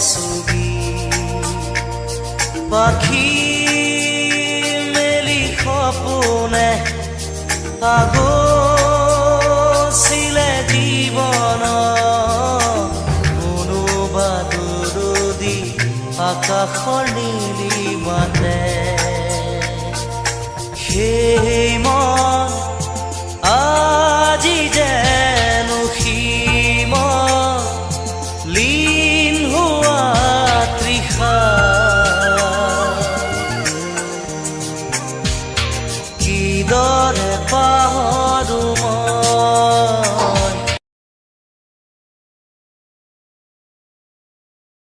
ছবি পাখি মেলি সপোনে আগছিলে জীৱন কোনোবা দূৰদী আকাশৰ নীলিমাতে সেই মন আজি যে